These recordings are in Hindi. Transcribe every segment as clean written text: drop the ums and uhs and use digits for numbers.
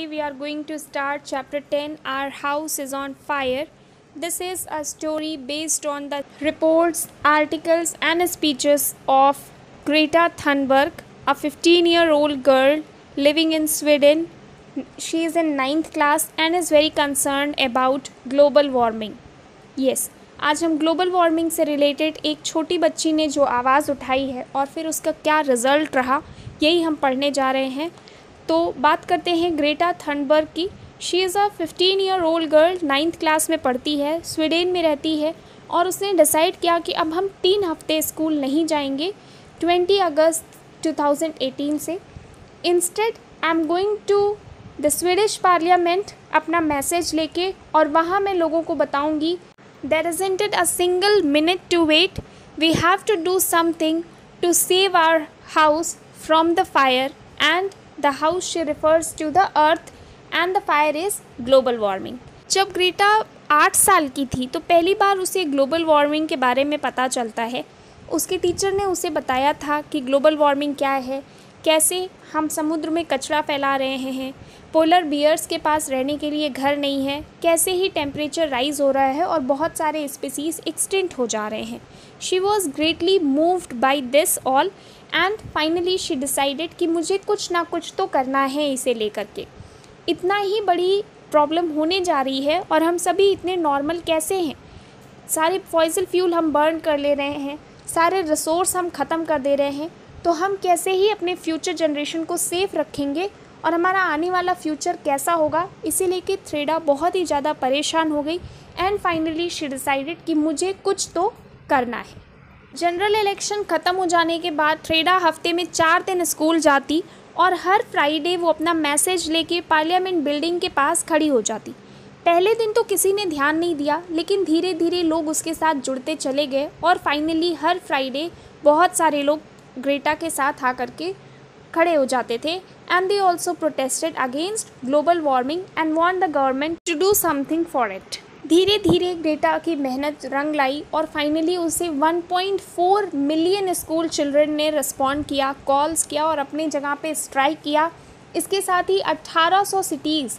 we are going to start chapter 10, Our House is on Fire. This is a story based on the reports, articles and speeches of Greta Thunberg, a 15-year-old girl living in Sweden. She is in 9th class and is very concerned about global warming. Yes, आज हम ग्लोबल वार्मिंग से रिलेटेड एक छोटी बच्ची ने जो आवाज़ उठाई है और फिर उसका क्या रिज़ल्ट रहा, यही हम पढ़ने जा रहे हैं। तो बात करते हैं ग्रेटा थनबर्ग की। She is a 15-year-old girl, 9th class में पढ़ती है, स्वीडन में रहती है और उसने डिसाइड किया कि अब हम 3 हफ्ते स्कूल नहीं जाएंगे 20 अगस्त 2018 से। Instead I am going to the Swedish parliament अपना मैसेज लेके, और वहाँ मैं लोगों को बताऊँगी there isn't a single minute to wait. We have to do something to save our house from the fire, and the house she refers to the earth and the fire is global warming. जब ग्रेटा 8 साल की थी तो पहली बार उसे ग्लोबल वार्मिंग के बारे में पता चलता है। उसके टीचर ने उसे बताया था कि ग्लोबल वार्मिंग क्या है, कैसे हम समुद्र में कचरा फैला रहे हैं, पोलर बियर्स के पास रहने के लिए घर नहीं है, कैसे ही टेम्परेचर राइज हो रहा है और बहुत सारे स्पीसीज एक्सटिंक्ट हो जा रहे हैं। She was greatly moved by this all and finally she decided कि मुझे कुछ ना कुछ तो करना है इसे लेकर के। इतना ही बड़ी प्रॉब्लम होने जा रही है और हम सभी इतने नॉर्मल कैसे हैं। सारे फॉसिल फ्यूल हम बर्न कर ले रहे हैं, सारे रिसोर्स हम ख़त्म कर दे रहे हैं, तो हम कैसे ही अपने फ्यूचर जनरेशन को सेफ रखेंगे और हमारा आने वाला फ्यूचर कैसा होगा। इसे लेके थ्रेडा बहुत ही ज़्यादा परेशान हो गई एंड फाइनली शी डिसाइडेड कि मुझे कुछ तो करना है। जनरल इलेक्शन ख़त्म हो जाने के बाद थ्रेडा हफ्ते में 4 दिन स्कूल जाती और हर फ्राइडे वो अपना मैसेज लेके पार्लियामेंट बिल्डिंग के पास खड़ी हो जाती। पहले दिन तो किसी ने ध्यान नहीं दिया, लेकिन धीरे धीरे लोग उसके साथ जुड़ते चले गए और फाइनली हर फ्राइडे बहुत सारे लोग ग्रेटा के साथ आकर के खड़े हो जाते थे। And they also protested against global warming and want the government to do something for it. धीरे धीरे ग्रेटा की मेहनत रंग लाई और फाइनली उसे 1.4 मिलियन स्कूल चिल्ड्रन ने रिस्पॉन्ड किया, कॉल्स किया और अपनी जगह पे स्ट्राइक किया। इसके साथ ही 1800 सिटीज़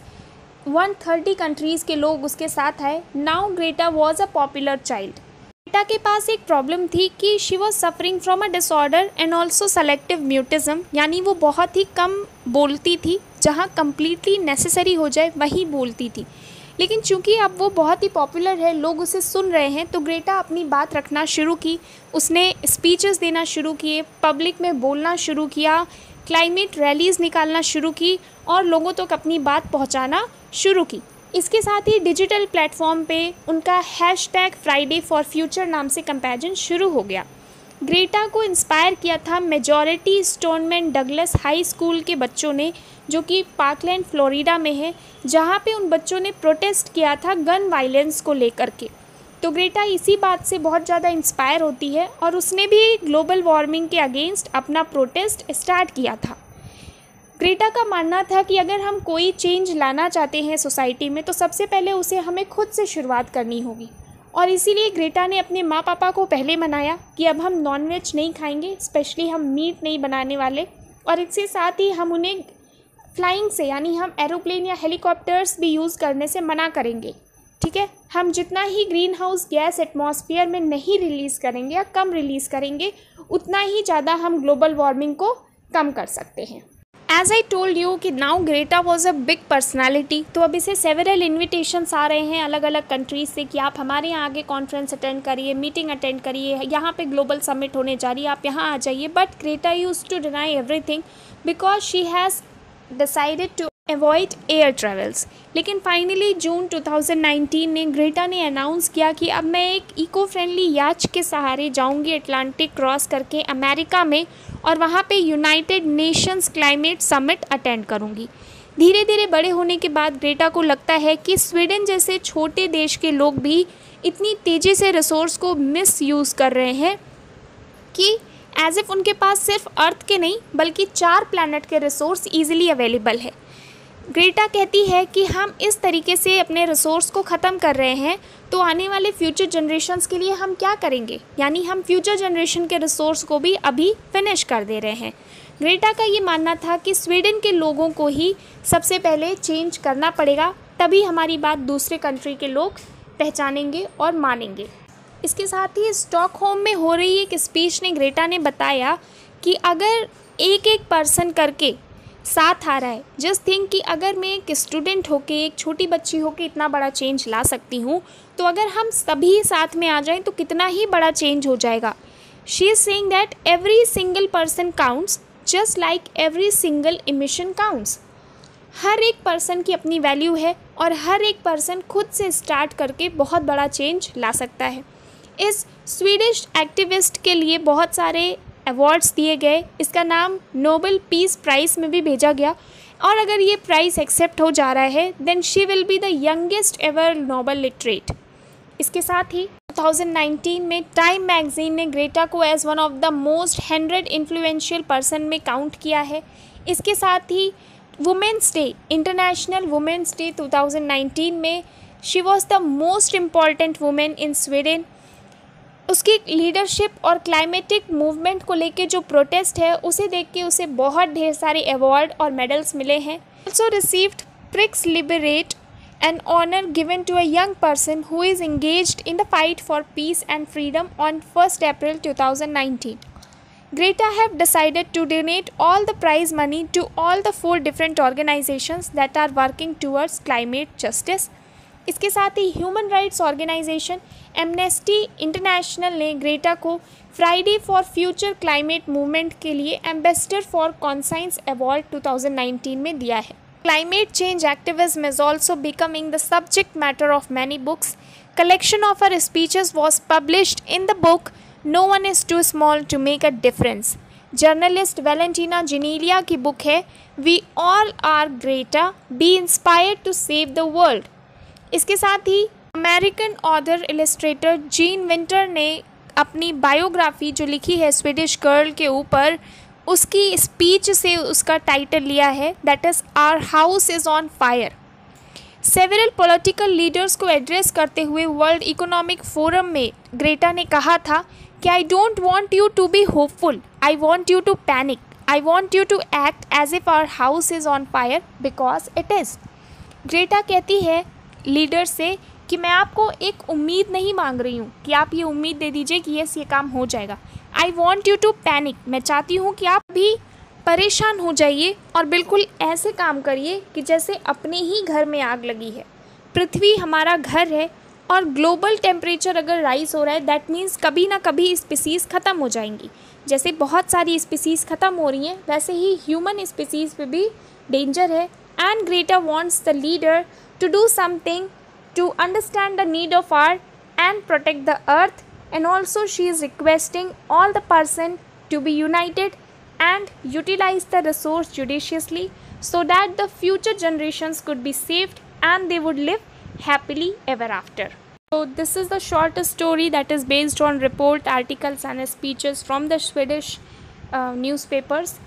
130 कंट्रीज़ के लोग उसके साथ आए। Now Greta was a popular child. Greta के पास एक प्रॉब्लम थी कि she was suffering from a disorder and also selective mutism, यानी वो बहुत ही कम बोलती थी, जहाँ कम्प्लीटली नेसेसरी हो जाए वही बोलती थी। लेकिन चूंकि अब वो बहुत ही पॉपुलर है, लोग उसे सुन रहे हैं, तो ग्रेटा अपनी बात रखना शुरू की। उसने स्पीचेस देना शुरू किए, पब्लिक में बोलना शुरू किया, क्लाइमेट रैलीज़ निकालना शुरू की और लोगों तक अपनी बात पहुंचाना शुरू की। इसके साथ ही डिजिटल प्लेटफॉर्म पे उनका #Friday for Future नाम से कंपेरिजन शुरू हो गया। ग्रेटा को इंस्पायर किया था majority Stoneman Douglas high school के बच्चों ने, जो कि पार्कलैंड फ्लोरिडा में है, जहाँ पे उन बच्चों ने प्रोटेस्ट किया था गन वायलेंस को लेकर के। तो ग्रेटा इसी बात से बहुत ज़्यादा इंस्पायर होती है और उसने भी ग्लोबल वार्मिंग के अगेंस्ट अपना प्रोटेस्ट स्टार्ट किया था। ग्रेटा का मानना था कि अगर हम कोई चेंज लाना चाहते हैं सोसाइटी में, तो सबसे पहले उसे हमें खुद से शुरुआत करनी होगी। और इसीलिए ग्रेटा ने अपने माँ पापा को पहले मनाया कि अब हम नॉनवेज नहीं खाएंगे, स्पेशली हम मीट नहीं बनाने वाले, और इसके साथ ही हम उन्हें फ्लाइंग से, यानी हम एरोप्लेन या हेलीकॉप्टर्स भी यूज़ करने से मना करेंगे। ठीक है, हम जितना ही ग्रीन हाउस गैस एटमॉस्फेयर में नहीं रिलीज़ करेंगे या कम रिलीज़ करेंगे, उतना ही ज़्यादा हम ग्लोबल वार्मिंग को कम कर सकते हैं। एज आई टोल्ड यू कि now Greta was a big personality, तो अब इसे सेवरल इन्विटेशंस आ रहे हैं अलग अलग कंट्रीज से कि आप हमारे यहाँ आगे कॉन्फ्रेंस अटेंड करिए, मीटिंग अटेंड करिए, यहाँ पे ग्लोबल समिट होने जा रही है, आप यहाँ आ जाइए। But Greta use to deny everything because she has decided to avoid air travels. लेकिन फाइनली जून 2019 में ग्रेटा ने अनाउंस किया कि अब मैं एक इको फ्रेंडली याच के सहारे जाऊंगी अटलांटिक क्रॉस करके अमेरिका में, और वहाँ पे United Nations climate summit attend करूँगी। धीरे धीरे बड़े होने के बाद ग्रेटा को लगता है कि स्वीडन जैसे छोटे देश के लोग भी इतनी तेज़ी से रिसोर्स को मिस यूज़ कर रहे हैं कि एज इफ़ उनके पास सिर्फ अर्थ के नहीं बल्कि 4 प्लैनेट के रिसोर्स ईजिली अवेलेबल है। ग्रेटा कहती है कि हम इस तरीके से अपने रिसोर्स को ख़त्म कर रहे हैं, तो आने वाले फ्यूचर जनरेशन्स के लिए हम क्या करेंगे, यानी हम फ्यूचर जनरेशन के रिसोर्स को भी अभी फिनिश कर दे रहे हैं। ग्रेटा का ये मानना था कि स्वीडन के लोगों को ही सबसे पहले चेंज करना पड़ेगा, तभी हमारी बात दूसरे कंट्री के लोग पहचानेंगे और मानेंगे। इसके साथ ही स्टॉकहोम में हो रही एक स्पीच ने ग्रेटा ने बताया कि अगर एक एक पर्सन करके साथ आ रहा है, जस्ट थिंक कि अगर मैं एक स्टूडेंट होके, एक छोटी बच्ची होके इतना बड़ा चेंज ला सकती हूँ, तो अगर हम सभी साथ में आ जाएं तो कितना ही बड़ा चेंज हो जाएगा। She is saying that every single person counts just like every single emission counts. हर एक पर्सन की अपनी वैल्यू है और हर एक पर्सन खुद से स्टार्ट करके बहुत बड़ा चेंज ला सकता है। इस स्वीडिश एक्टिविस्ट के लिए बहुत सारे अवार्ड्स दिए गए, इसका नाम नोबेल पीस प्राइज़ में भी भेजा गया, और अगर ये प्राइज़ एक्सेप्ट हो जा रहा है then she will be the youngest ever Nobel laureate. इसके साथ ही 2019 में टाइम मैगजीन ने ग्रेटा को as one of the most 100 influential person में काउंट किया है। इसके साथ ही women's day, international women's day 2019 में she was the most important women in Sweden. उसकी लीडरशिप और क्लाइमेटिक मूवमेंट को लेके जो प्रोटेस्ट है उसे देख के उसे बहुत ढेर सारे अवार्ड और मेडल्स मिले हैं। Also received prix liberate, an honor given to a young person who is engaged in the fight for peace and freedom on 1st April 2019. Greta have decided to donate all the prize money to all the 4 different organizations that are working towards climate justice. इसके साथ ही human rights organisation Amnesty International ने ग्रेटा को Friday for future climate movement के लिए एम्बेसडर फॉर कॉन्साइंस अवार्ड 2019 में दिया है। Climate change activism is also becoming the subject matter of many books. Collection of her speeches was published in the book No One Is Too Small to Make a Difference. Journalist Valentina Genelia की बुक है We All Are Greta, Be Inspired to Save the World. इसके साथ ही American author illustrator Jean Winter ने अपनी बायोग्राफी जो लिखी है स्वीडिश गर्ल के ऊपर, उसकी स्पीच से उसका टाइटल लिया है, that is our house is on fire. Several political leaders को एड्रेस करते हुए वर्ल्ड इकोनॉमिक फोरम में ग्रेटा ने कहा था कि I don't want you to be hopeful, I want you to panic, I want you to act as if our house is on fire because it is. Greta कहती है लीडर से कि मैं आपको एक उम्मीद नहीं मांग रही हूँ कि आप ये उम्मीद दे दीजिए कि यस ये काम हो जाएगा। I want you to panic, मैं चाहती हूँ कि आप भी परेशान हो जाइए और बिल्कुल ऐसे काम करिए कि जैसे अपने ही घर में आग लगी है। पृथ्वी हमारा घर है और ग्लोबल टेम्परेचर अगर राइज हो रहा है दैट मीन्स कभी ना कभी स्पीसीज़ ख़त्म हो जाएंगी। जैसे बहुत सारी स्पीसीज़ ख़त्म हो रही हैं वैसे ही ह्यूमन स्पीसीज़ पे भी डेंजर है। And Greta wants the leader to do something to understand the need of art and protect the earth, and also she is requesting all the person to be united and utilize the resource judiciously so that the future generations could be saved and they would live happily ever after. So this is the short story that is based on report, articles and speeches from the Swedish newspapers.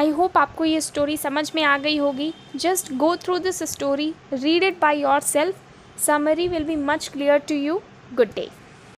I hope आपको ये स्टोरी समझ में आ गई होगी। Just go through this story, read it by yourself. Summary will be much clearer to you. Good day.